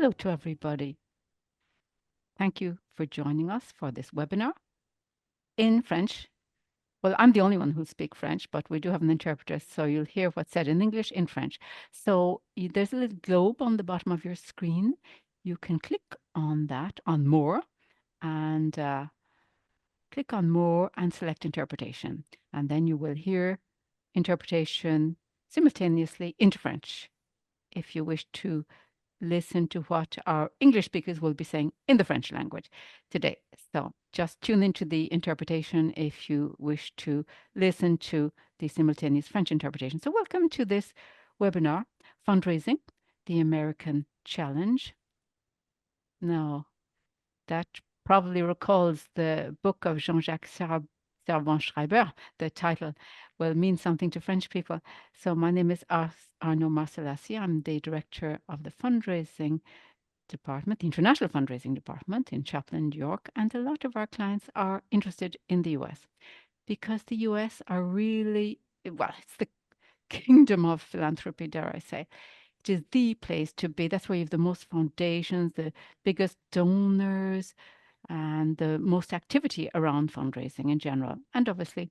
Hello to everybody. Thank you for joining us for this webinar in French. Well, I'm the only one who speaks French, but we do have an interpreter, so you'll hear what's said in English in French. So there's a little globe on the bottom of your screen. You can click on that, on More, and click on More and select Interpretation. And then you will hear interpretation simultaneously into French. If you wish to listen to what our English speakers will be saying in the French language today. So just tune into the interpretation if you wish to listen to the simultaneous French interpretation. So welcome to this webinar, Fundraising, the American Challenge. Now, that probably recalls the book of Jean-Jacques Servan-Schreiber. The title will mean something to French people. So my name is Arnaud Marcilhacy. I'm the director of the fundraising department, the International Fundraising Department in Chaplin, New York. And a lot of our clients are interested in the US because the US are really, well, it's the kingdom of philanthropy, dare I say. It is the place to be. That's where you have the most foundations, the biggest donors, and the most activity around fundraising in general. And obviously,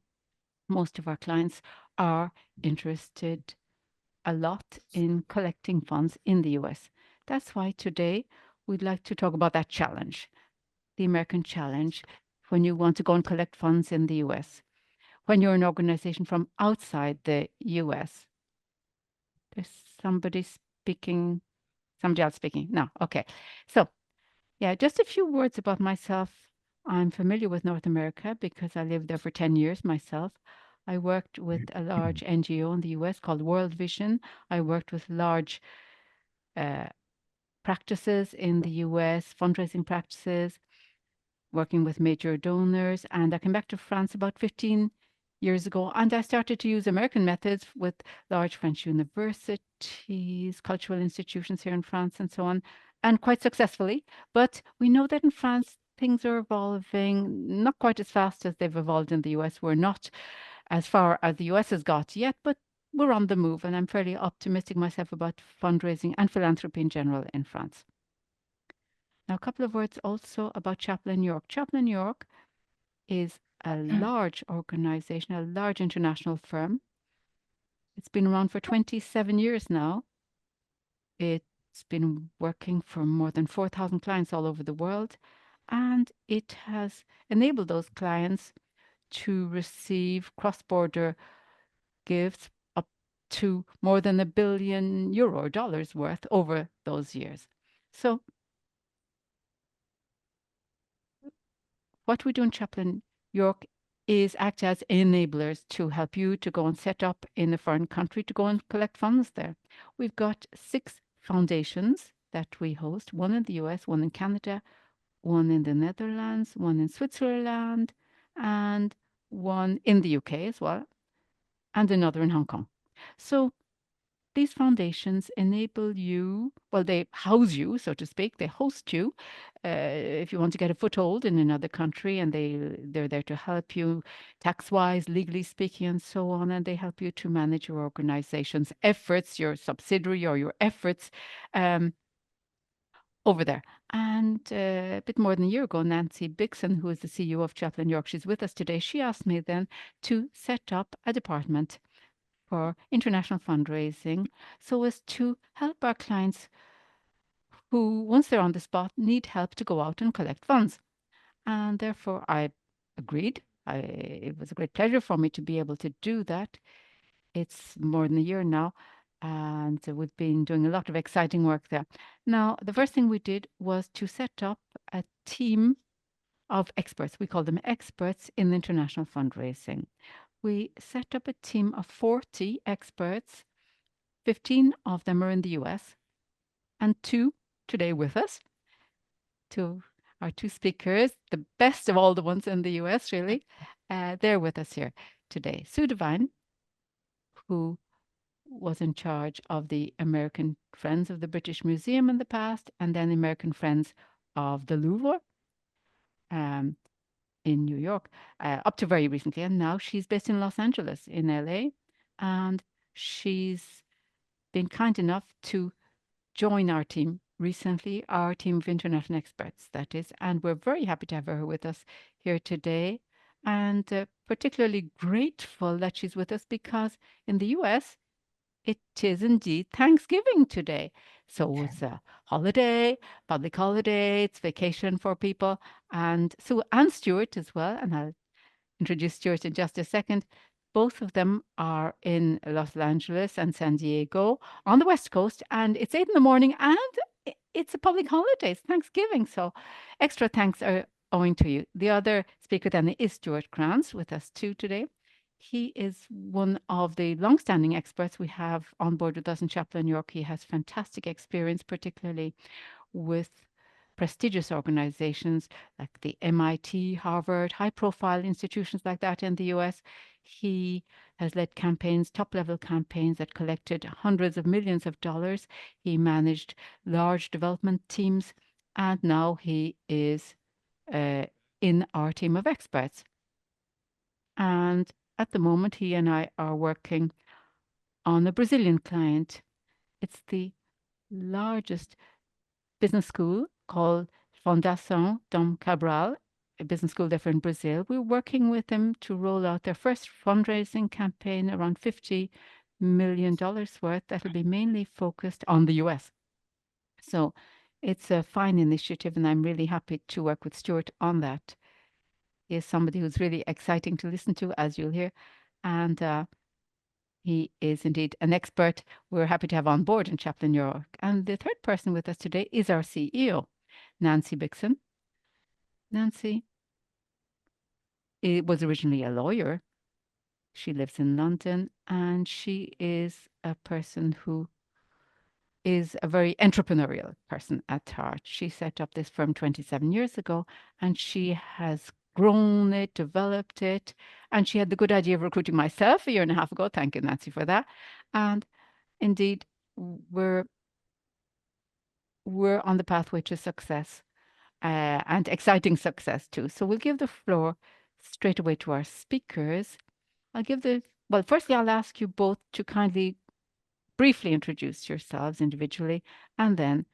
most of our clients are interested a lot in collecting funds in the US. That's why today we'd like to talk about that challenge, the American challenge, when you want to go and collect funds in the US, when you're an organization from outside the US. There's somebody speaking, somebody else speaking. No, okay. So yeah, just a few words about myself. I'm familiar with North America because I lived there for 10 years myself. I worked with a large NGO in the US called World Vision. I worked with large practices in the US, fundraising practices, working with major donors. And I came back to France about 15 years ago, and I started to use American methods with large French universities, cultural institutions here in France, and so on, and quite successfully. But we know that in France, things are evolving not quite as fast as they've evolved in the US. We're not as far as the US has got yet, but we're on the move, and I'm fairly optimistic myself about fundraising and philanthropy in general in France. Now, a couple of words also about Chaplin New York. Chaplin New York is a large organization, a large international firm. It's been around for 27 years now. It's been working for more than 4,000 clients all over the world, and it has enabled those clients to receive cross-border gifts up to more than €1 billion or dollars worth over those years. So what we do in Chaplin York is act as enablers to help you to go and set up in a foreign country to go and collect funds there. We've got 6 foundations that we host, one in the US, one in Canada, one in the Netherlands, one in Switzerland, and one in the UK as well, and another in Hong Kong. So these foundations enable you, well, they house you, so to speak, they host you if you want to get a foothold in another country, and they're there to help you tax-wise, legally speaking, and so on, and they help you to manage your organization's efforts, your subsidiary or your efforts over there. And a bit more than a year ago, Nancy Bikson, who is the CEO of Chaplin York, she's with us today, she asked me then to set up a department for international fundraising so as to help our clients who, once they're on the spot, need help to go out and collect funds. And therefore, I agreed. It was a great pleasure for me to be able to do that. It's more than a year now, and we've been doing a lot of exciting work there. Now, the first thing we did was to set up a team of experts. We call them experts in international fundraising. We set up a team of 40 experts. 15 of them are in the US, and 2 today with us. Our 2 speakers, the best of all the ones in the US, really. They're with us here today. Sue Devine, who was in charge of the American Friends of the British Museum in the past, and then American Friends of the Louvre in New York, up to very recently. And now she's based in Los Angeles, in LA, and she's been kind enough to join our team recently our team of international experts, that is, and we're very happy to have her with us here today, and particularly grateful that she's with us because in the US, it is indeed Thanksgiving today. So it's a holiday, public holiday, it's vacation for people. And Sue and Stuart as well, and I'll introduce Stuart in just a second. Both of them are in Los Angeles and San Diego on the West Coast, and it's 8 in the morning, and it's a public holiday. It's Thanksgiving, so extra thanks are owing to you. The other speaker then is Stuart Krantz with us too today. He is one of the long-standing experts we have on board with us in Chapel, New York. He has fantastic experience, particularly with prestigious organizations like the MIT, Harvard, high-profile institutions like that in the US. He has led campaigns, top-level campaigns that collected hundreds of millions of dollars. He managed large development teams, and now he is in our team of experts. And at the moment, he and I are working on a Brazilian client. It's the largest business school called Fundação Dom Cabral, a business school there in Brazil. We're working with them to roll out their first fundraising campaign, around $50 million worth, that'll be mainly focused on the US. So it's a fine initiative, and I'm really happy to work with Stuart on that. He is somebody who's really exciting to listen to, as you'll hear. And he is indeed an expert we're happy to have on board in Chapel, New York. And the third person with us today is our CEO, Nancy Bikson. Nancy was originally a lawyer. She lives in London, and she is a person who is a very entrepreneurial person at heart. She set up this firm 27 years ago, and she has grown it, developed it, and she had the good idea of recruiting myself a year and a half ago. Thank you, Nancy, for that. And indeed, we're on the pathway to success, and exciting success too. So we'll give the floor straight away to our speakers. Well, firstly, I'll ask you both to kindly briefly introduce yourselves individually, and then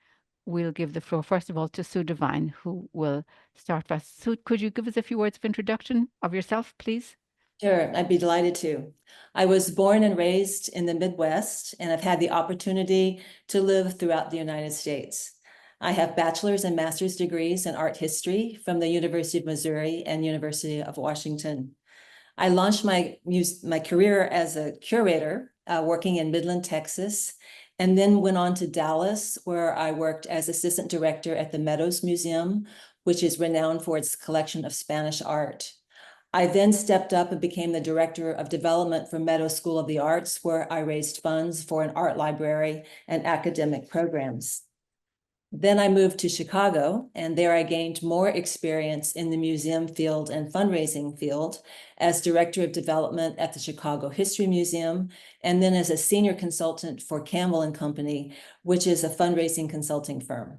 we'll give the floor, first of all, to Sue Devine, who will start first. Sue, could you give us a few words of introduction of yourself, please? Sure, I'd be delighted to. I was born and raised in the Midwest, and I've had the opportunity to live throughout the United States. I have bachelor's and master's degrees in art history from the University of Missouri and University of Washington. I launched my career as a curator, working in Midland, Texas, and then went on to Dallas, where I worked as assistant director at the Meadows Museum, which is renowned for its collection of Spanish art. I then stepped up and became the director of development for Meadows School of the Arts, where I raised funds for an art library and academic programs. Then I moved to Chicago, and there I gained more experience in the museum field and fundraising field as director of development at the Chicago History Museum, and then as a senior consultant for Campbell and Company, which is a fundraising consulting firm.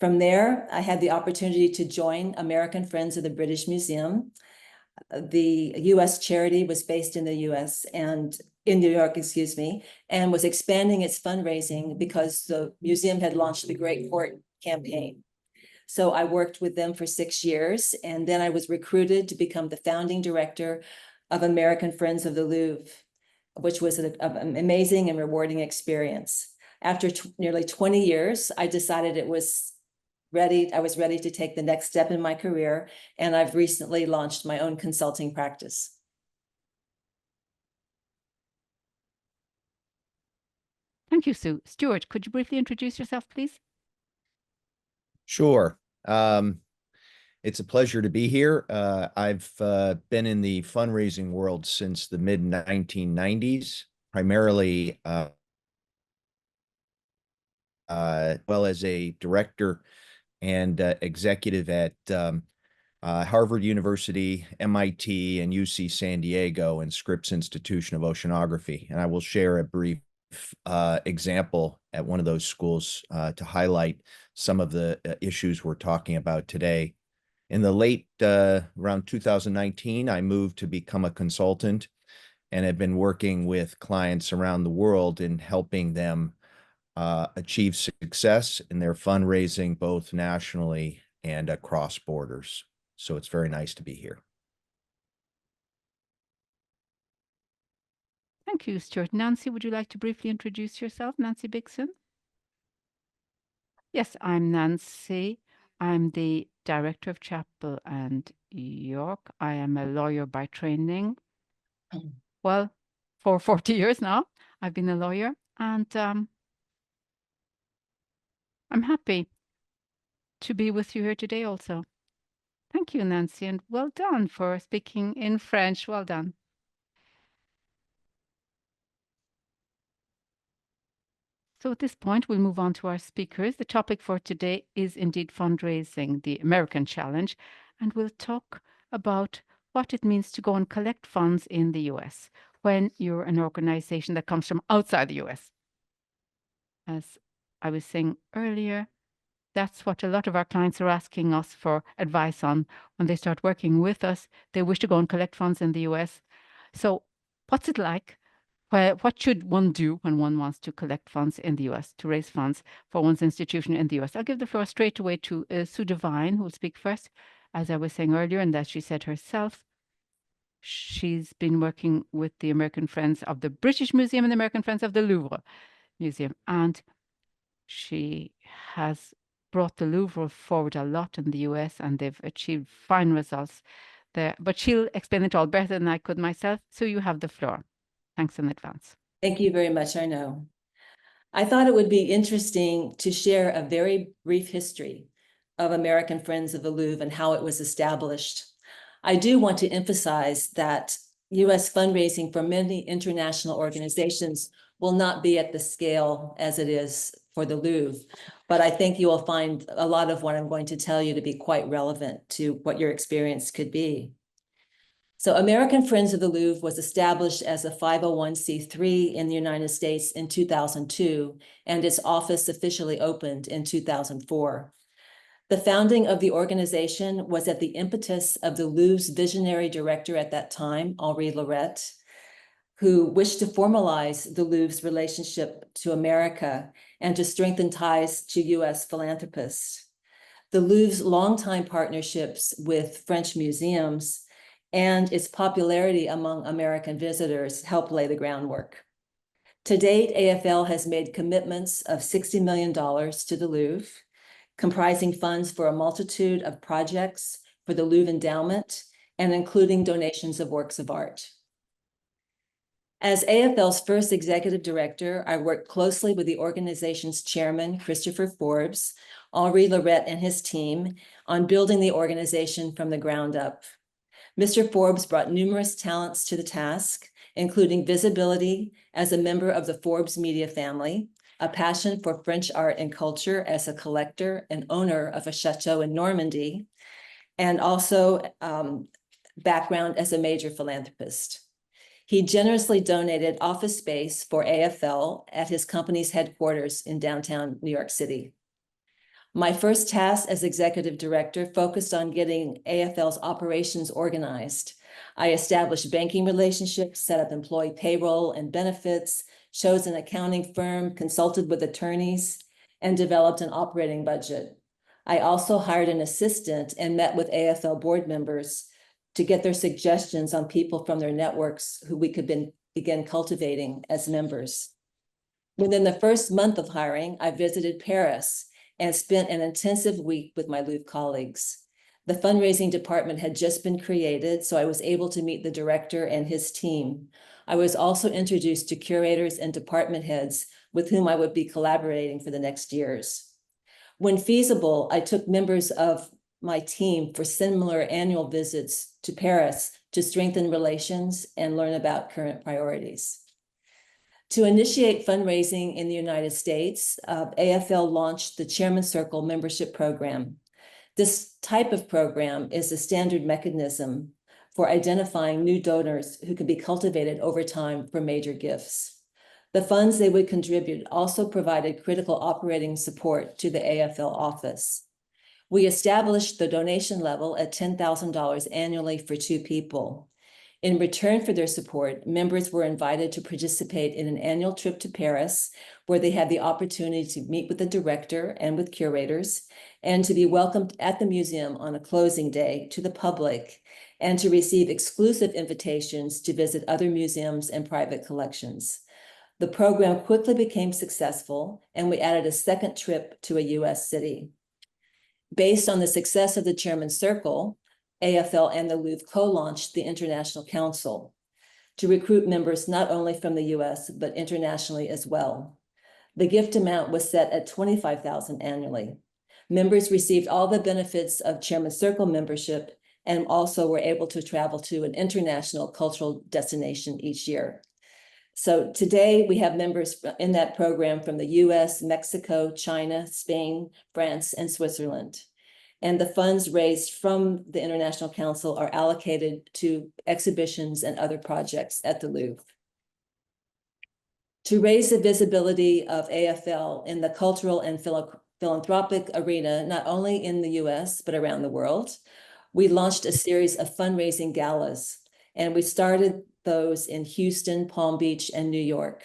From there, I had the opportunity to join American Friends of the British Museum. The U.S. charity was based in the U.S. and in New York, and was expanding its fundraising because the museum had launched the Great Court campaign. So I worked with them for 6 years, and then I was recruited to become the founding director of American Friends of the Louvre, which was an amazing and rewarding experience. After nearly 20 years, I decided I was ready to take the next step in my career, and I've recently launched my own consulting practice. Thank you, Sue. Stuart, could you briefly introduce yourself, please? Sure. It's a pleasure to be here. I've been in the fundraising world since the mid-1990s, primarily well as a director and executive at Harvard University, MIT, and UC San Diego, and Scripps Institution of Oceanography. And I will share a brief example at one of those schools to highlight some of the issues we're talking about today. In the late, around 2019, I moved to become a consultant and have been working with clients around the world in helping them achieve success in their fundraising, both nationally and across borders. So it's very nice to be here. Thank you, Stuart. Nancy, would you like to briefly introduce yourself? Nancy Bikson? Yes, I'm Nancy. I'm the Director of Chapel and York. I am a lawyer by training. Well, for 40 years now, I've been a lawyer, and I'm happy to be with you here today also. Thank you, Nancy, and well done for speaking in French. Well done. So at this point, we'll move on to our speakers. The topic for today is indeed fundraising, the American challenge, and we'll talk about what it means to go and collect funds in the US when you're an organization that comes from outside the US. As I was saying earlier, that's what a lot of our clients are asking us for advice on when they start working with us. They wish to go and collect funds in the US. So what's it like? What should one do when one wants to collect funds in the US, to raise funds for one's institution in the US? I'll give the floor straight away to Sue Devine, who will speak first. As I was saying earlier, and that she said herself, she's been working with the American Friends of the British Museum and the American Friends of the Louvre Museum. And she has brought the Louvre forward a lot in the US, and they've achieved fine results there. But she'll explain it all better than I could myself. So you have the floor. Thanks in advance. Thank you very much, Arnaud. I thought it would be interesting to share a very brief history of American Friends of the Louvre and how it was established. I do want to emphasize that US fundraising for many international organizations will not be at the scale as it is for the Louvre, but I think you will find a lot of what I'm going to tell you to be quite relevant to what your experience could be. So American Friends of the Louvre was established as a 501c3 in the United States in 2002, and its office officially opened in 2004. The founding of the organization was at the impetus of the Louvre's visionary director at that time, Henri Lorette, who wished to formalize the Louvre's relationship to America and to strengthen ties to US philanthropists. The Louvre's longtime partnerships with French museums and its popularity among American visitors helped lay the groundwork. To date, AFL has made commitments of $60 million to the Louvre, comprising funds for a multitude of projects for the Louvre Endowment and including donations of works of art. As AFL's first executive director, I worked closely with the organization's chairman, Christopher Forbes, Henri Lorette and his team on building the organization from the ground up. Mr. Forbes brought numerous talents to the task, including visibility as a member of the Forbes media family, a passion for French art and culture as a collector and owner of a chateau in Normandy, and also background as a major philanthropist. He generously donated office space for AFL at his company's headquarters in downtown New York City. My first task as executive director focused on getting AFL's operations organized. I established banking relationships, set up employee payroll and benefits, chose an accounting firm, consulted with attorneys, and developed an operating budget. I also hired an assistant and met with AFL board members to get their suggestions on people from their networks who we could begin cultivating as members. Within the first month of hiring, I visited Paris and spent an intensive week with my Louvre colleagues. The fundraising department had just been created, so I was able to meet the director and his team. I was also introduced to curators and department heads with whom I would be collaborating for the next years. When feasible, I took members of my team for similar annual visits to Paris to strengthen relations and learn about current priorities. To initiate fundraising in the United States, AFL launched the Chairman's Circle membership program. This type of program is a standard mechanism for identifying new donors who can be cultivated over time for major gifts. The funds they would contribute also provided critical operating support to the AFL office. We established the donation level at $10,000 annually for 2 people. In return for their support, members were invited to participate in an annual trip to Paris, where they had the opportunity to meet with the director and with curators, and to be welcomed at the museum on a closing day to the public, and to receive exclusive invitations to visit other museums and private collections. The program quickly became successful, and we added a second trip to a US city. Based on the success of the Chairman's Circle, AFL and the Louvre co-launched the International Council to recruit members not only from the US, but internationally as well. The gift amount was set at $25,000 annually. Members received all the benefits of Chairman's Circle membership and also were able to travel to an international cultural destination each year. So today we have members in that program from the US, Mexico, China, Spain, France, and Switzerland. And the funds raised from the International Council are allocated to exhibitions and other projects at the Louvre. To raise the visibility of AFL in the cultural and philanthropic arena, not only in the US, but around the world, we launched a series of fundraising galas, and we started those in Houston, Palm Beach, and New York.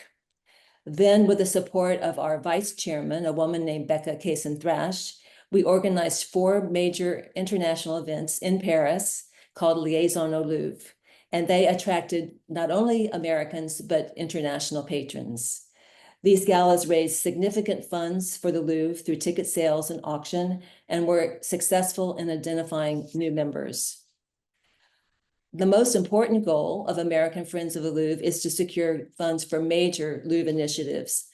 Then, with the support of our vice chairman, a woman named Becca Kaysen-Thrash, we organized 4 major international events in Paris called Liaison au Louvre, and they attracted not only Americans, but international patrons. These galas raised significant funds for the Louvre through ticket sales and auction, and were successful in identifying new members. The most important goal of American Friends of the Louvre is to secure funds for major Louvre initiatives.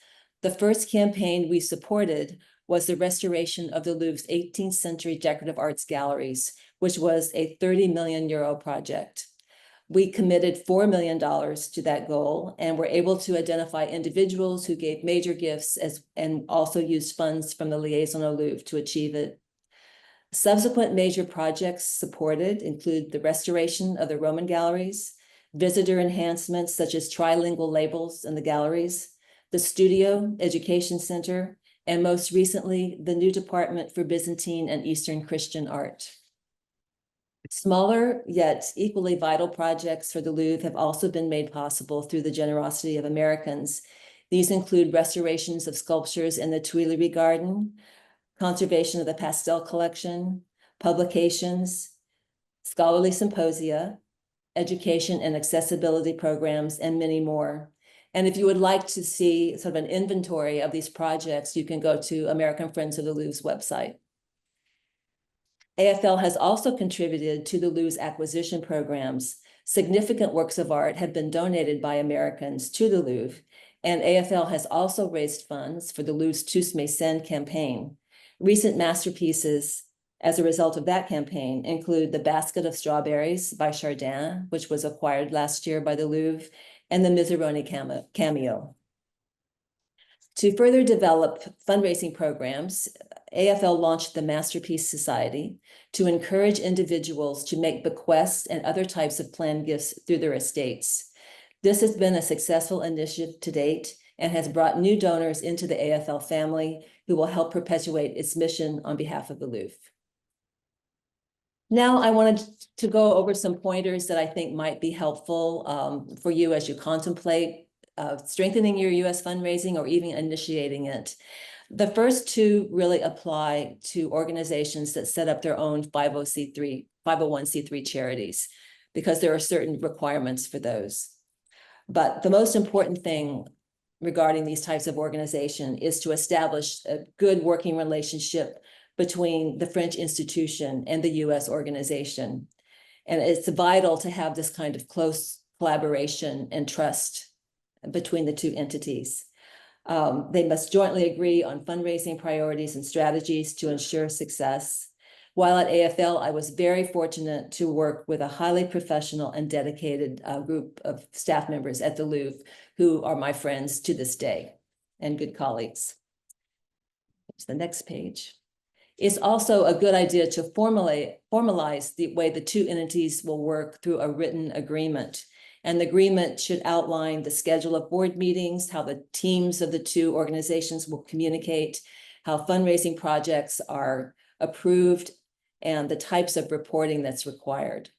The first campaign we supported was the restoration of the Louvre's 18th century decorative arts galleries, which was a 30 million euro project. We committed $4 million to that goal and were able to identify individuals who gave major gifts and also used funds from the Liaison au Louvre to achieve it. Subsequent major projects supported include the restoration of the Roman galleries, visitor enhancements such as trilingual labels in the galleries, the Studio Education Center, and most recently, the new Department for Byzantine and Eastern Christian Art. Smaller yet equally vital projects for the Louvre have also been made possible through the generosity of Americans. These include restorations of sculptures in the Tuileries Garden, conservation of the pastel collection, publications, scholarly symposia, education and accessibility programs, and many more. And if you would like to see sort of an inventory of these projects, you can go to American Friends of the Louvre's website. AFL has also contributed to the Louvre's acquisition programs. Significant works of art have been donated by Americans to the Louvre, and AFL has also raised funds for the Louvre's Tous Mes Scènes campaign. Recent masterpieces as a result of that campaign include the Basket of Strawberries by Chardin, which was acquired last year by the Louvre, and the Miseroni cameo. To further develop fundraising programs, AFL launched the Masterpiece Society to encourage individuals to make bequests and other types of planned gifts through their estates. This has been a successful initiative to date and has brought new donors into the AFL family who will help perpetuate its mission on behalf of the Louvre. Now I wanted to go over some pointers that I think might be helpful for you as you contemplate strengthening your US fundraising or even initiating it. The first 2 really apply to organizations that set up their own 501c3 charities, because there are certain requirements for those. But the most important thing regarding these types of organization is to establish a good working relationship between the French institution and the US organization. And it's vital to have this kind of close collaboration and trust between the 2 entities. They must jointly agree on fundraising priorities and strategies to ensure success. While at AFL, I was very fortunate to work with a highly professional and dedicated group of staff members at the Louvre who are my friends to this day and good colleagues. To the next page. It's also a good idea to formalize the way the 2 entities will work through a written agreement. And the agreement should outline the schedule of board meetings, how the teams of the 2 organizations will communicate, how fundraising projects are approved, and the types of reporting that's required.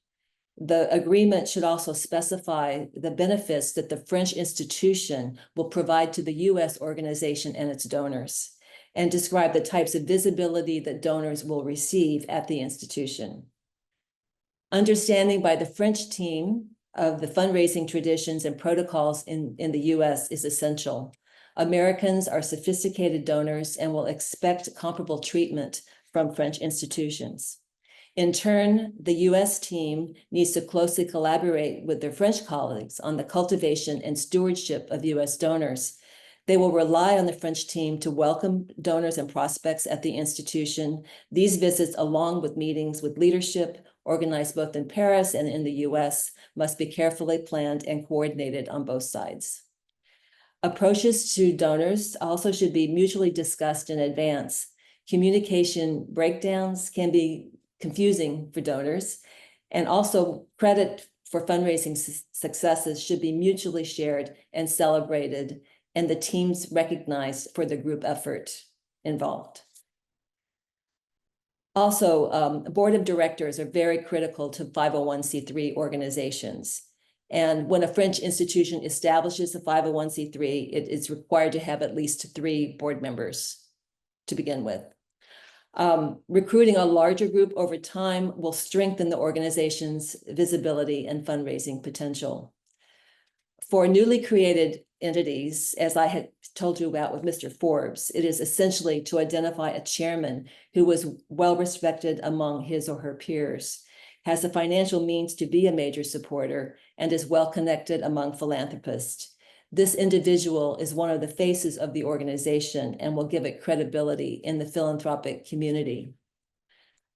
The agreement should also specify the benefits that the French institution will provide to the US organization and its donors, and describe the types of visibility that donors will receive at the institution. Understanding by the French team of the fundraising traditions and protocols in the US is essential. Americans are sophisticated donors and will expect comparable treatment from French institutions. In turn, the US team needs to closely collaborate with their French colleagues on the cultivation and stewardship of US donors. They will rely on the French team to welcome donors and prospects at the institution. These visits, along with meetings with leadership, organized both in Paris and in the US, must be carefully planned and coordinated on both sides. Approaches to donors also should be mutually discussed in advance. Communication breakdowns can be confusing for donors, and also credit for fundraising successes should be mutually shared and celebrated, and the teams recognized for the group effort involved. Also, board of directors are very critical to 501c3 organizations. And when a French institution establishes a 501c3, it is required to have at least 3 board members to begin with. Recruiting a larger group over time will strengthen the organization's visibility and fundraising potential. For newly created entities, as I had told you about with Mr. Forbes, it is essentially to identify a chairman who was well respected among his or her peers, has the financial means to be a major supporter, and is well connected among philanthropists. This individual is one of the faces of the organization and will give it credibility in the philanthropic community.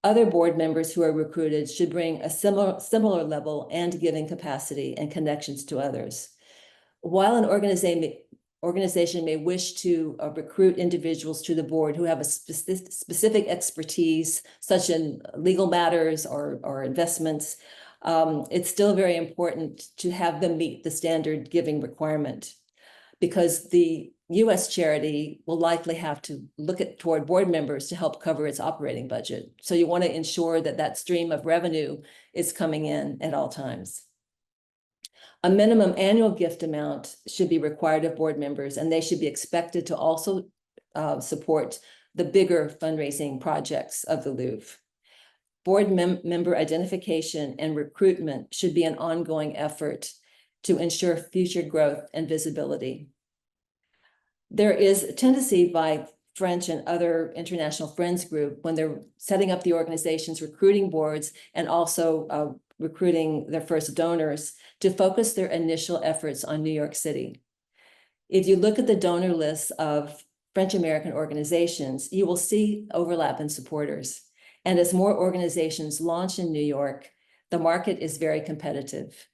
Other board members who are recruited should bring a similar level and giving capacity and connections to others. While an organization may wish to recruit individuals to the board who have a specific expertise, such in legal matters or investments, it's still very important to have them meet the standard giving requirement, because the US charity will likely have to look toward board members to help cover its operating budget. So you want to ensure that that stream of revenue is coming in at all times. A minimum annual gift amount should be required of board members, and they should be expected to also support the bigger fundraising projects of the Louvre. Board member identification and recruitment should be an ongoing effort to ensure future growth and visibility. There is a tendency by French and other international friends group, when they're setting up the organizations, recruiting boards, and also recruiting their first donors, to focus their initial efforts on New York City. If you look at the donor lists of French American organizations, you will see overlap in supporters. And as more organizations launch in New York, the market is very competitive.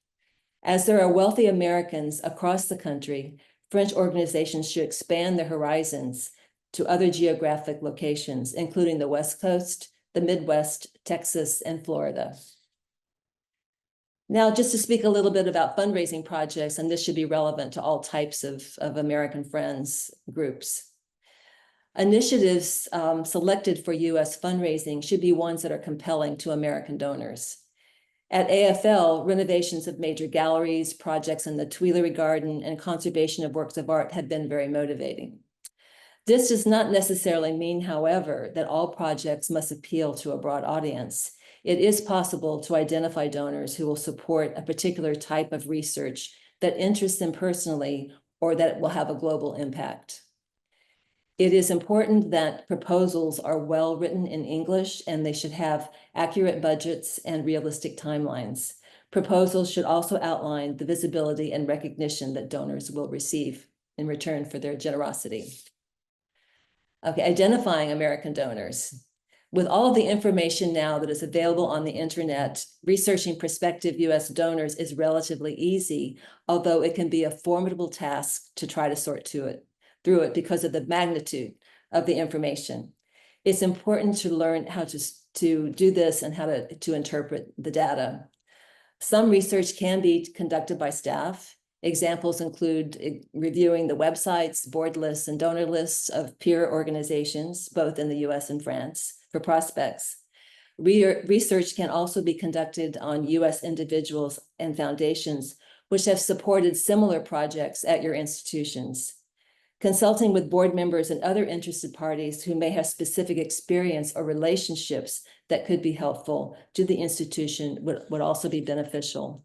As there are wealthy Americans across the country, French organizations should expand their horizons to other geographic locations, including the West Coast, the Midwest, Texas, and Florida. Now, just to speak a little bit about fundraising projects, and this should be relevant to all types of American Friends groups. Initiatives selected for US fundraising should be ones that are compelling to American donors. At AFL, renovations of major galleries, projects in the Tuileries Garden, and conservation of works of art have been very motivating. This does not necessarily mean, however, that all projects must appeal to a broad audience. It is possible to identify donors who will support a particular type of research that interests them personally or that will have a global impact. It is important that proposals are well written in English, and they should have accurate budgets and realistic timelines. Proposals should also outline the visibility and recognition that donors will receive in return for their generosity. Okay, identifying American donors. With all of the information now that is available on the internet, researching prospective US donors is relatively easy, although it can be a formidable task to try to sort through it because of the magnitude of the information. It's important to learn how to do this and how to interpret the data. Some research can be conducted by staff. Examples include reviewing the websites, board lists, and donor lists of peer organizations, both in the US and France, for prospects. Research can also be conducted on U.S. individuals and foundations, which have supported similar projects at your institutions. Consulting with board members and other interested parties who may have specific experience or relationships that could be helpful to the institution would also be beneficial.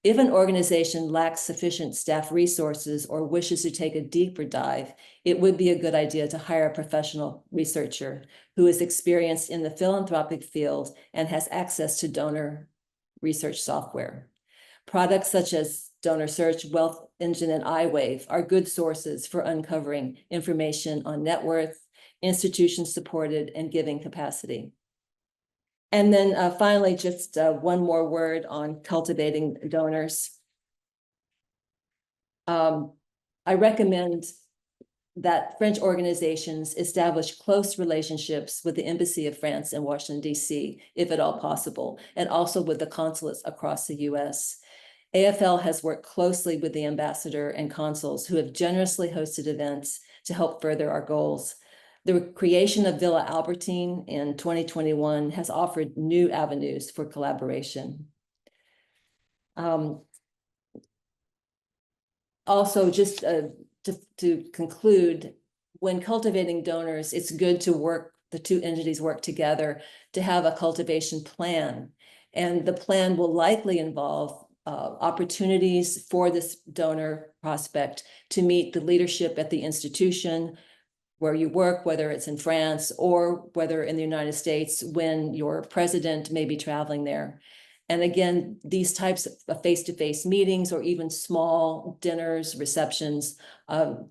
If an organization lacks sufficient staff resources or wishes to take a deeper dive, it would be a good idea to hire a professional researcher who is experienced in the philanthropic field and has access to donor research software. Products such as Donor Search, Wealth Engine, and iWave are good sources for uncovering information on net worth, institution supported, and giving capacity. And then finally, just one more word on cultivating donors. I recommend that French organizations establish close relationships with the Embassy of France in Washington, D.C., if at all possible, and also with the consulates across the U.S. AFL has worked closely with the ambassador and consuls who have generously hosted events to help further our goals. The creation of Villa Albertine in 2021 has offered new avenues for collaboration. Also, just to conclude, when cultivating donors, it's good to work, the two entities work together to have a cultivation plan. And the plan will likely involve opportunities for this donor prospect to meet the leadership at the institution where you work, whether it's in France or whether in the United States when your president may be traveling there. And again, these types of face-to-face meetings or even small dinners, receptions,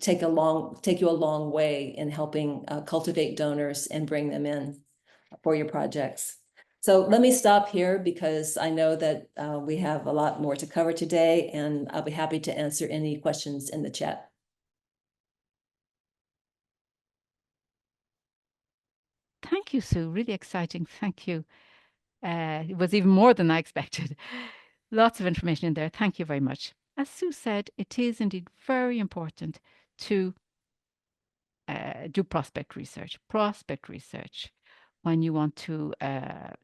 take you a long way in helping cultivate donors and bring them in for your projects. So let me stop here because I know that we have a lot more to cover today, and I'll be happy to answer any questions in the chat. Thank you, Sue. Really exciting. Thank you. It was even more than I expected. Lots of information in there. Thank you very much. As Sue said, it is indeed very important to do prospect research. Prospect research when you want to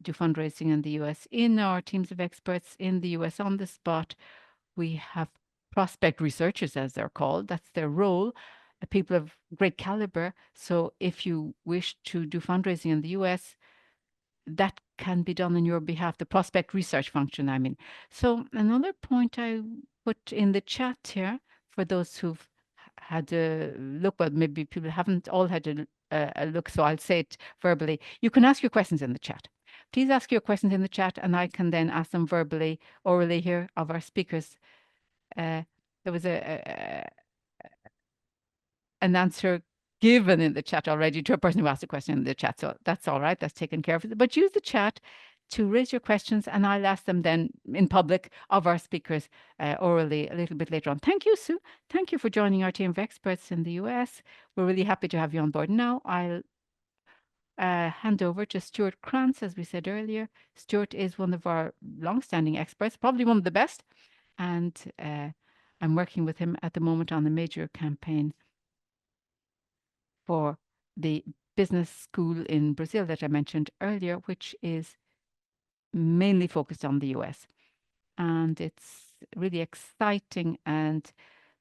do fundraising in the US. In our teams of experts in the US on the spot, we have prospect researchers, as they're called. That's their role. People of great caliber. So if you wish to do fundraising in the US, that can be done on your behalf, the prospect research function, I mean. So another point I put in the chat here for those who've had a look, but maybe people haven't all had a look, so I'll say it verbally. You can ask your questions in the chat. Please ask your questions in the chat, and I can then ask them verbally, orally here of our speakers. There was an answer given in the chat already to a person who asked a question in the chat. So that's all right. That's taken care of. But use the chat to raise your questions, and I'll ask them then in public of our speakers orally a little bit later on. Thank you, Sue. Thank you for joining our team of experts in the US. We're really happy to have you on board. Now I'll hand over to Stuart Krantz, as we said earlier. Stuart is one of our long-standing experts, probably one of the best, and I'm working with him at the moment on a major campaign for the business school in Brazil that I mentioned earlier, which is mainly focused on the US. And it's really exciting and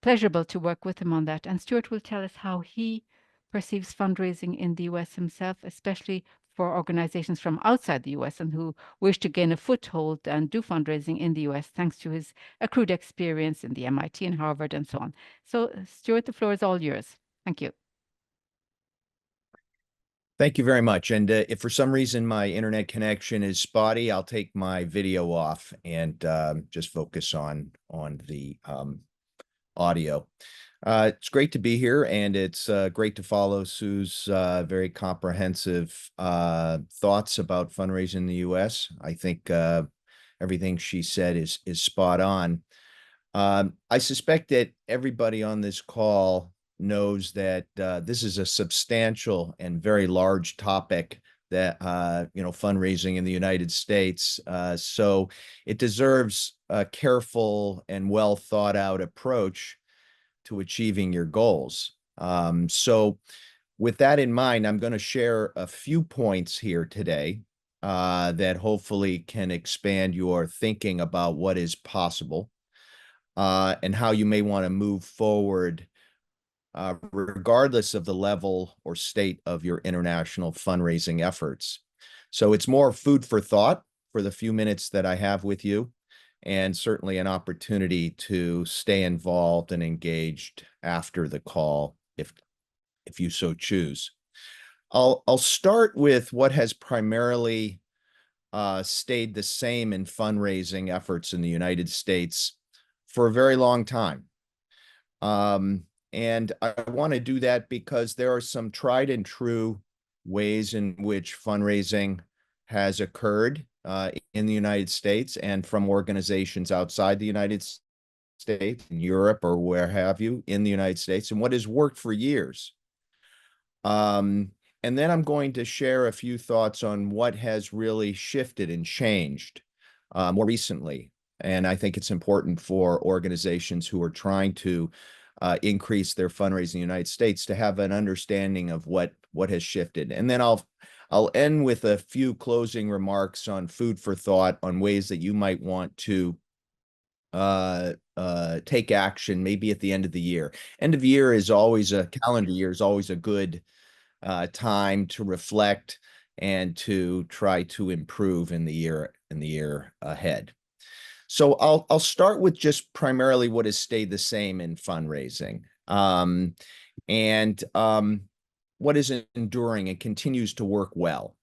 pleasurable to work with him on that. And Stuart will tell us how he perceives fundraising in the US himself, especially for organizations from outside the US and who wish to gain a foothold and do fundraising in the US, thanks to his accrued experience in the MIT and Harvard and so on. So, Stuart, the floor is all yours. Thank you. Thank you very much. And if for some reason my internet connection is spotty, I'll take my video off and just focus on the audio. It's great to be here, and it's great to follow Sue's very comprehensive thoughts about fundraising in the U.S. I think everything she said is spot on. I suspect that everybody on this call knows that this is a substantial and very large topic that fundraising in the United States. So it deserves a careful and well thought out approach to achieving your goals. So with that in mind, I'm going to share a few points here today that hopefully can expand your thinking about what is possible and how you may want to move forward regardless of the level or state of your international fundraising efforts. So it's more food for thought for the few minutes that I have with you, and certainly an opportunity to stay involved and engaged after the call if you so choose. I'll start with what has primarily stayed the same in fundraising efforts in the United States for a very long time. And I want to do that because there are some tried and true ways in which fundraising has occurred in the United States and from organizations outside the United States, in Europe, or where have you, in the United States, and what has worked for years. And then I'm going to share a few thoughts on what has really shifted and changed more recently. And I think it's important for organizations who are trying to increase their fundraising in the United States to have an understanding of what has shifted. And then I'll end with a few closing remarks on food for thought on ways that you might want to take action maybe at the end of the year. End of year is always calendar year is always a good time to reflect and to try to improve in the year ahead. So I'll start with just primarily what has stayed the same in fundraising, and what is enduring and continues to work well.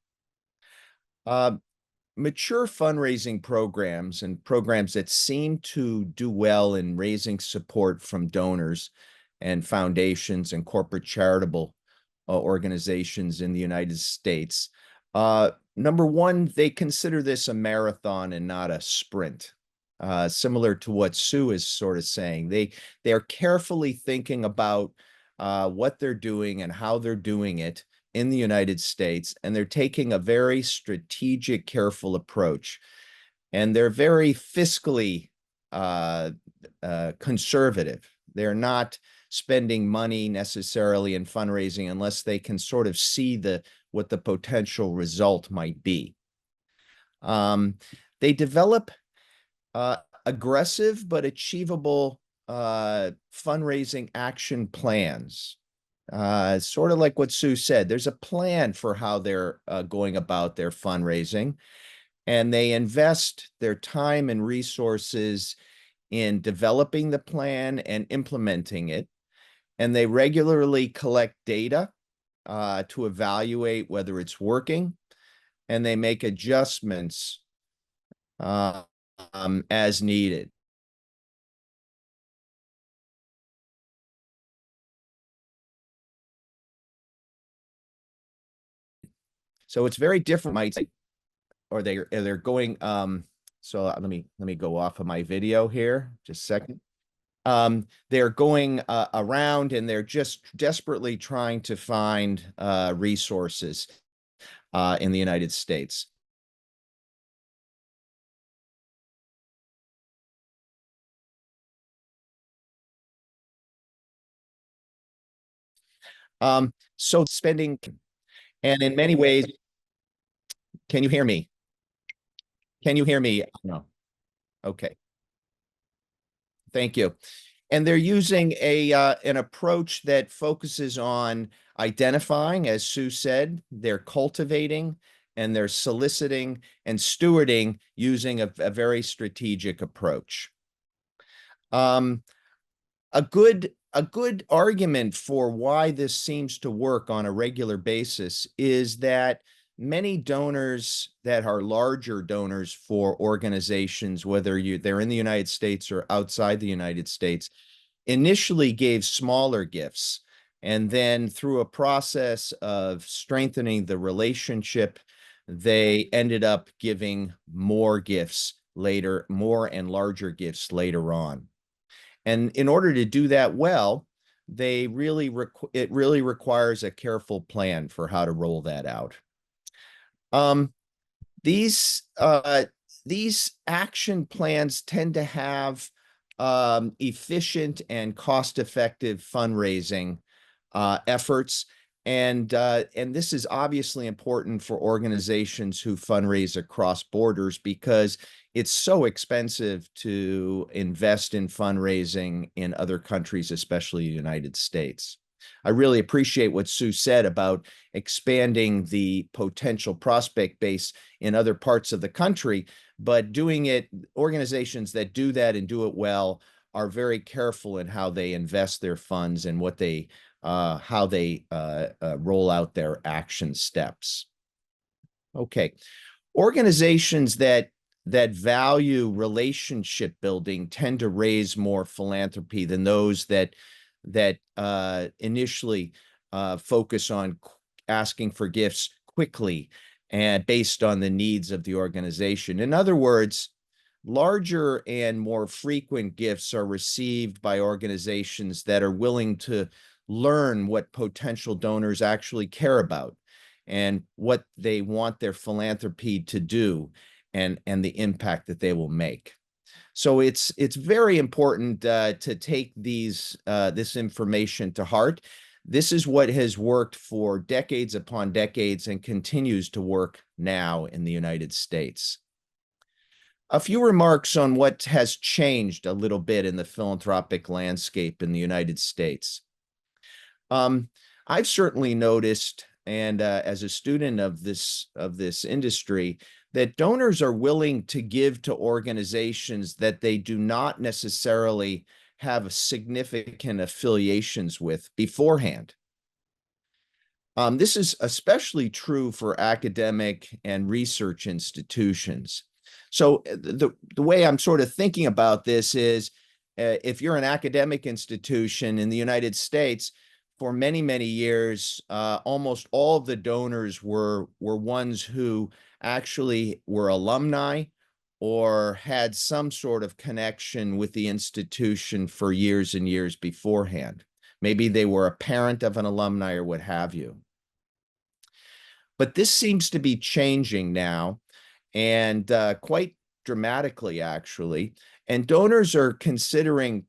Mature fundraising programs and programs that seem to do well in raising support from donors and foundations and corporate charitable organizations in the United States. Number one, they consider this a marathon and not a sprint. Similar to what Sue is sort of saying, they're carefully thinking about what they're doing and how they're doing it in the United States, and they're taking a very strategic, careful approach. And they're very fiscally conservative. They're not spending money necessarily in fundraising unless they can sort of see what the potential result might be. They develop aggressive but achievable fundraising action plans. Sort of like what Sue said, there's a plan for how they're going about their fundraising, and they invest their time and resources in developing the plan and implementing it. And they regularly collect data to evaluate whether it's working, and they make adjustments as needed. So it's very different, might say, or they're going. So let me go off of my video here just a second. They're going around and they're just desperately trying to find resources in the United States. So spending, and in many ways, can you hear me? Can you hear me? No. Okay. Thank you. And they're using an approach that focuses on identifying, as Sue said, they're cultivating and they're soliciting and stewarding using a very strategic approach. A good argument for why this seems to work on a regular basis is that many donors that are larger donors for organizations, whether they're in the United States or outside the United States, initially gave smaller gifts. And then through a process of strengthening the relationship, they ended up giving more gifts later, more and larger gifts later on. And in order to do that well, it really requires a careful plan for how to roll that out. These action plans tend to have efficient and cost-effective fundraising efforts, And this is obviously important for organizations who fundraise across borders because it's so expensive to invest in fundraising in other countries, especially the United States. I really appreciate what Sue said about expanding the potential prospect base in other parts of the country, but doing it, organizations that do that and do it well are very careful in how they invest their funds and what they how they roll out their action steps. Okay, organizations that value relationship building tend to raise more philanthropy than those that initially focus on asking for gifts quickly and based on the needs of the organization. In other words, larger and more frequent gifts are received by organizations that are willing to learn what potential donors actually care about and what they want their philanthropy to do and the impact that they will make. So it's very important to take this information to heart. This is what has worked for decades upon decades and continues to work now in the United States. A few remarks on what has changed a little bit in the philanthropic landscape in the United States. I've certainly noticed, and as a student of this industry, that donors are willing to give to organizations that they do not necessarily have significant affiliations with beforehand. This is especially true for academic and research institutions. So the way I'm sort of thinking about this is, if you're an academic institution in the United States, for many, many years, almost all of the donors were ones who actually were alumni or had some sort of connection with the institution for years and years beforehand. Maybe they were a parent of an alumni or what have you. But this seems to be changing now, and quite dramatically, actually. And donors are considering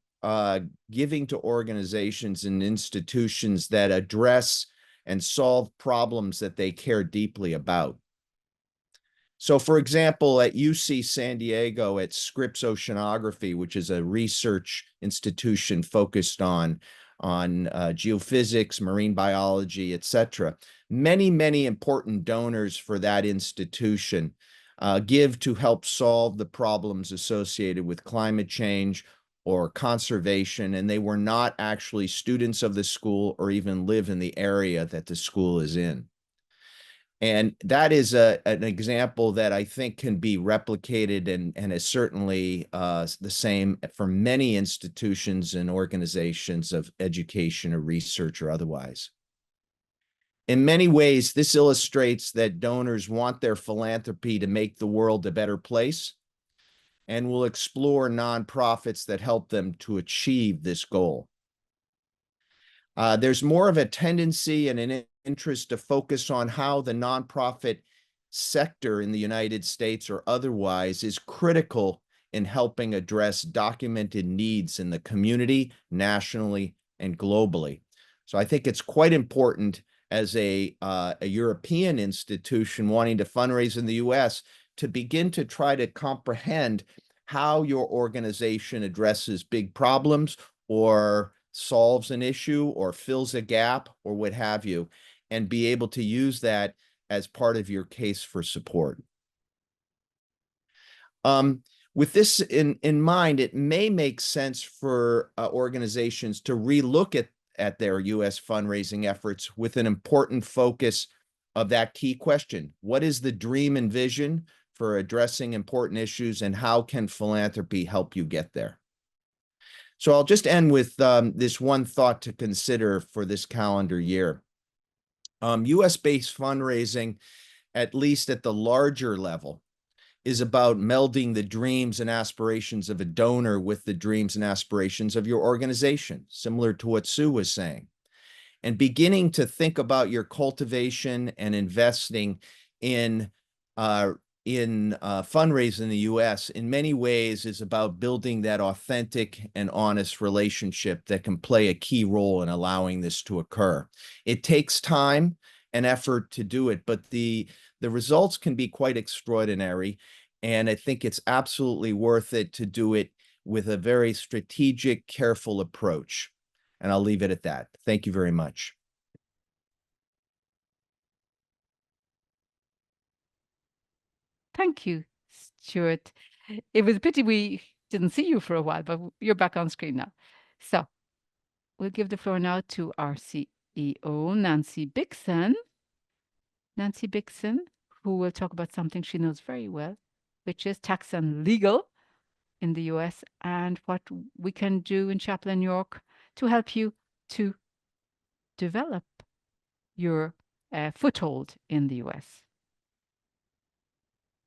giving to organizations and institutions that address and solve problems that they care deeply about. So, for example, at UC San Diego, at Scripps Oceanography, which is a research institution focused on geophysics, marine biology, etc., many important donors for that institution give to help solve the problems associated with climate change or conservation, and they were not actually students of the school or even live in the area that the school is in. And that is an example that I think can be replicated and is certainly the same for many institutions and organizations of education or research or otherwise. In many ways, this illustrates that donors want their philanthropy to make the world a better place and will explore nonprofits that help them to achieve this goal. There's more of a tendency and an interest to focus on how the nonprofit sector in the United States or otherwise is critical in helping address documented needs in the community, nationally, and globally. So I think it's quite important as a European institution wanting to fundraise in the US to begin to try to comprehend how your organization addresses big problems or solves an issue or fills a gap or what have you, and be able to use that as part of your case for support. With this in mind, it may make sense for organizations to relook at their U.S. fundraising efforts with an important focus of that key question. What is the dream and vision for addressing important issues, and how can philanthropy help you get there? So I'll just end with this one thought to consider for this calendar year. US-based fundraising, at least at the larger level, is about melding the dreams and aspirations of a donor with the dreams and aspirations of your organization, similar to what Sue was saying, and beginning to think about your cultivation and investing in in fundraising in the U.S. in many ways is about building that authentic and honest relationship that can play a key role in allowing this to occur. It takes time and effort to do it, but the results can be quite extraordinary. And I think it's absolutely worth it to do it with a very strategic, careful approach. And I'll leave it at that. Thank you very much. Thank you, Stuart. It was a pity we didn't see you for a while, but you're back on screen now. So we'll give the floor now to our CEO, Nancy Bikson. Nancy Bikson, who will talk about something she knows very well, which is tax and legal in the US and what we can do in Chapel in York to help you to develop your foothold in the US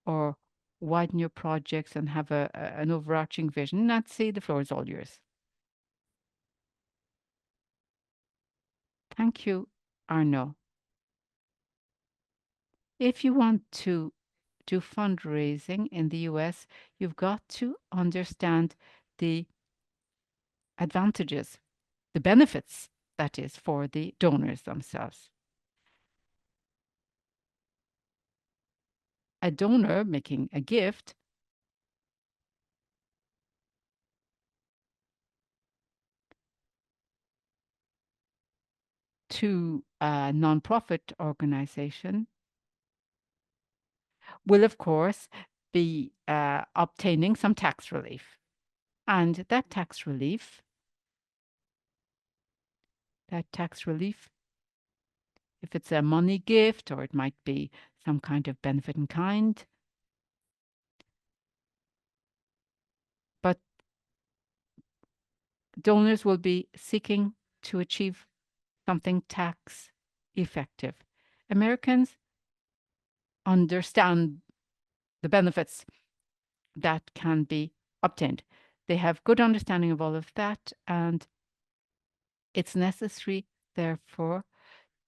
or widen your projects and have an overarching vision. Nancy, the floor is all yours. Thank you, Arnaud. If you want to do fundraising in the US, you've got to understand the advantages, the benefits, that is, for the donors themselves. A donor making a gift to a nonprofit organization will, of course, be obtaining some tax relief. And that tax relief, if it's a money gift or it might be some kind of benefit in kind, but donors will be seeking to achieve something tax effective. Americans understand the benefits that can be obtained. They have good understanding of all of that, and it's necessary, therefore,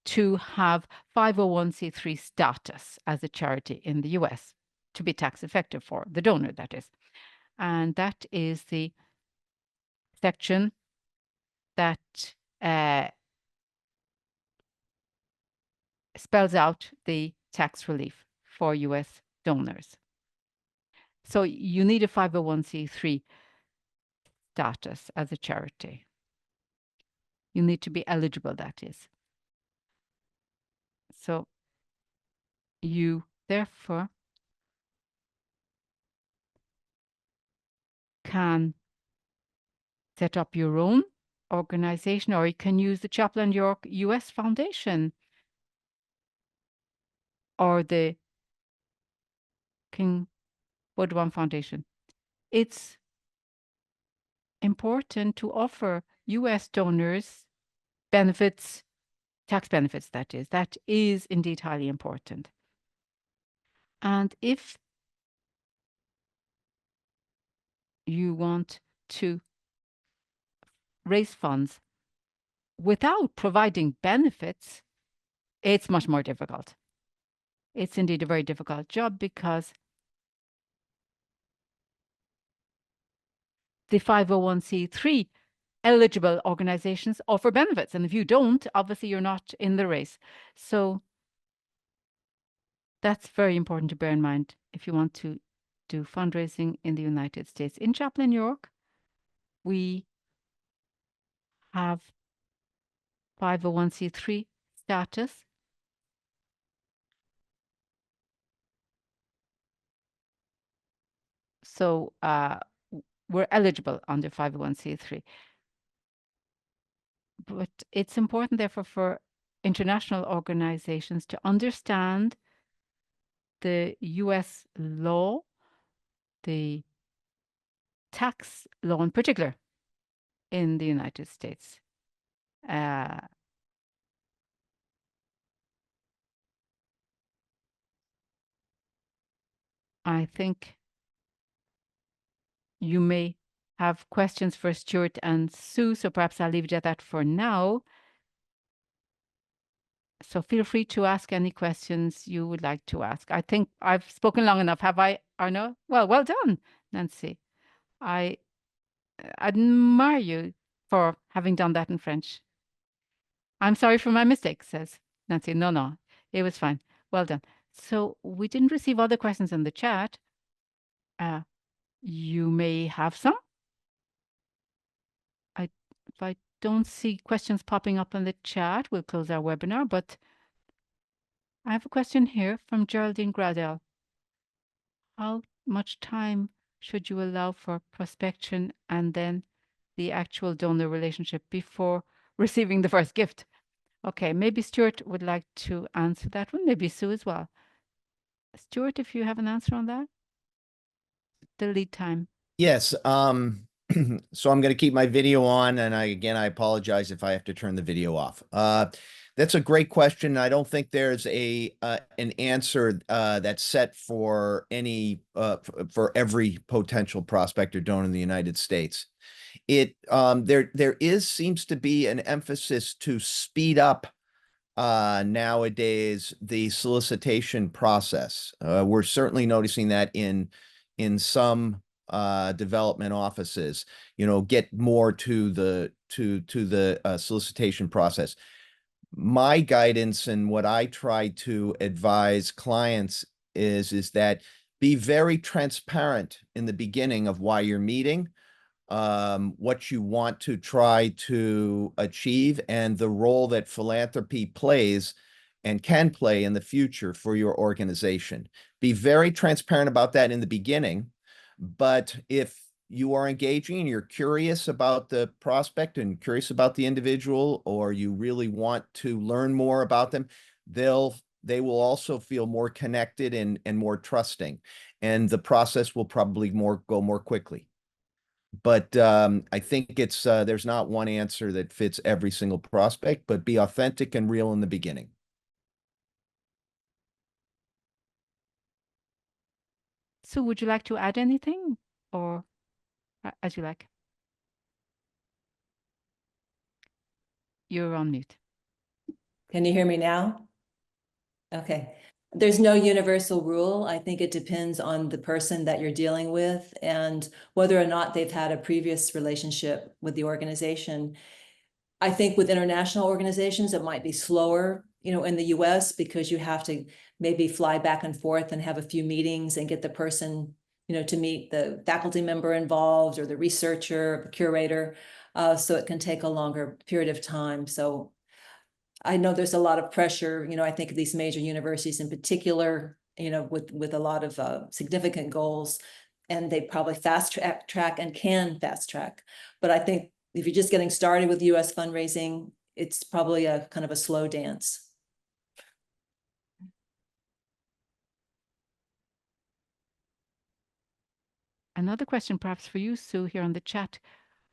to have 501c3 status as a charity in the US to be tax effective for the donor, that is. And that is the section that spells out the tax relief for US donors. So you need a 501c3 status as a charity. You need to be eligible, that is. So you, therefore, can set up your own organization, or you can use the Chapel in York US Foundation or the King Woodwan Foundation. It's important to offer US donors benefits, tax benefits, that is. That is indeed highly important. And if you want to raise funds without providing benefits, it's much more difficult. It's indeed a very difficult job because the 501c3 eligible organizations offer benefits. And if you don't, obviously you're not in the race. So that's very important to bear in mind if you want to do fundraising in the United States. In Chapel in York, we have 501c3 status. So we're eligible under 501c3. But it's important, therefore, for international organizations to understand the US law, the tax law in particular in the United States. I think you may have questions for Stuart and Sue, so perhaps I'll leave it at that for now. So feel free to ask any questions you would like to ask. I think I've spoken long enough. Have I, Arnaud? Well done, Nancy. I admire you for having done that in French. I'm sorry for my mistake, says Nancy. No, it was fine. Well done. So we didn't receive other questions in the chat. You may have some. If I don't see questions popping up in the chat, we'll close our webinar. But I have a question here from Geraldine Gradell. How much time should you allow for prospection and then the actual donor relationship before receiving the first gift? Okay, maybe Stuart would like to answer that one, maybe Sue as well. Stuart, if you have an answer on that, the lead time. Yes. So I'm going to keep my video on, and I apologize if I have to turn the video off. That's a great question. I don't think there's an answer that's set for any for every potential prospect or donor in the United States. There seems to be an emphasis to speed up nowadays the solicitation process. We're certainly noticing that in some development offices, get more to the solicitation process. My guidance and what I try to advise clients is that be very transparent in the beginning of why you're meeting, what you want to try to achieve, and the role that philanthropy plays and can play in the future for your organization. Be very transparent about that in the beginning. But if you are engaging and you're curious about the prospect and curious about the individual, or you really want to learn more about them, they will also feel more connected and more trusting, and the process will probably go more quickly. But I think there's not one answer that fits every single prospect, but be authentic and real in the beginning. So would you like to add anything, or as you like? You're on mute. Can you hear me now? Okay. There's no universal rule. I think it depends on the person that you're dealing with and whether or not they've had a previous relationship with the organization. I think with international organizations, it might be slower, in the US, because you have to maybe fly back and forth and have a few meetings and get the person, to meet the faculty member involved or the researcher, the curator. So it can take a longer period of time. So I know there's a lot of pressure, I think these major universities in particular, with a lot of significant goals, and they probably fast track and can fast track. But I think if you're just getting started with US fundraising, it's probably a kind of a slow dance. Another question perhaps for you, Sue, here on the chat.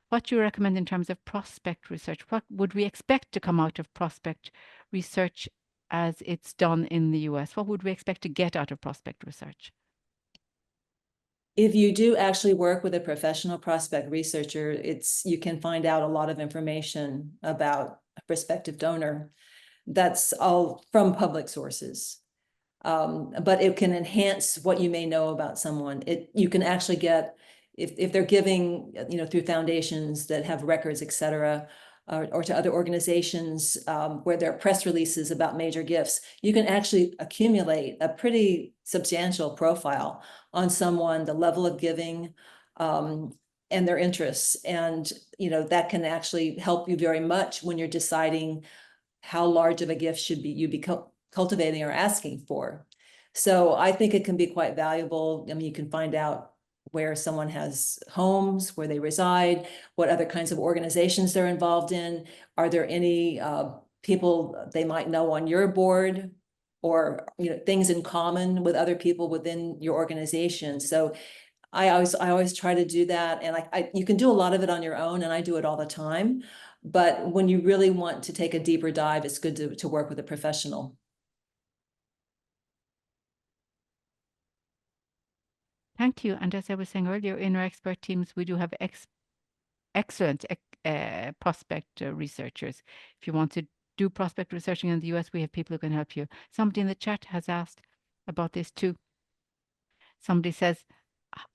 What do you recommend in terms of prospect research? What would we expect to come out of prospect research as it's done in the US? What would we expect to get out of prospect research? If you do actually work with a professional prospect researcher, you can find out a lot of information about a prospective donor. That's all from public sources. But it can enhance what you may know about someone. You can actually get, if they're giving, through foundations that have records, et cetera, or to other organizations where there are press releases about major gifts, you can actually accumulate a pretty substantial profile on someone, the level of giving, and their interests. And, that can actually help you very much when you're deciding how large of a gift should you be cultivating or asking for. So I think it can be quite valuable. I mean, you can find out where someone has homes, where they reside, what other kinds of organizations they're involved in. Are there any people they might know on your board, or things in common with other people within your organization? So I always try to do that, and you can do a lot of it on your own, and I do it all the time. But when you really want to take a deeper dive, it's good to work with a professional. Thank you. And as I was saying earlier, in our expert teams, we do have excellent prospect researchers. If you want to do prospect researching in the US, we have people who can help you. Somebody in the chat has asked about this too. Somebody says,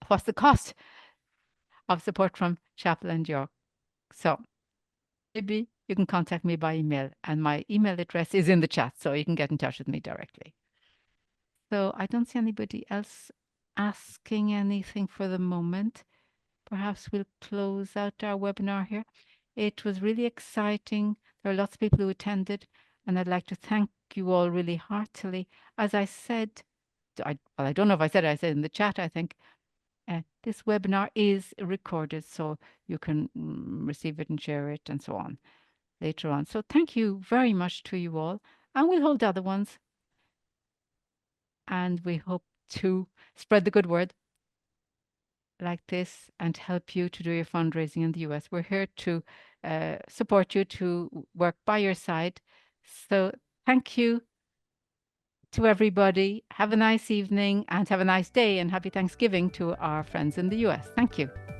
what's the cost of support from Chapel and York? So maybe you can contact me by email, and my email address is in the chat, so you can get in touch with me directly. So I don't see anybody else asking anything for the moment. Perhaps we'll close out our webinar here. It was really exciting. There are lots of people who attended, and I'd like to thank you all really heartily. As I said, I don't know if I said in the chat, I think, this webinar is recorded, so you can receive it and share it and so on later on. So thank you very much to you all, and we'll hold other ones. And we hope to spread the good word like this and help you to do your fundraising in the US. We're here to support you, to work by your side. So thank you to everybody. Have a nice evening and have a nice day, and happy Thanksgiving to our friends in the US. Thank you.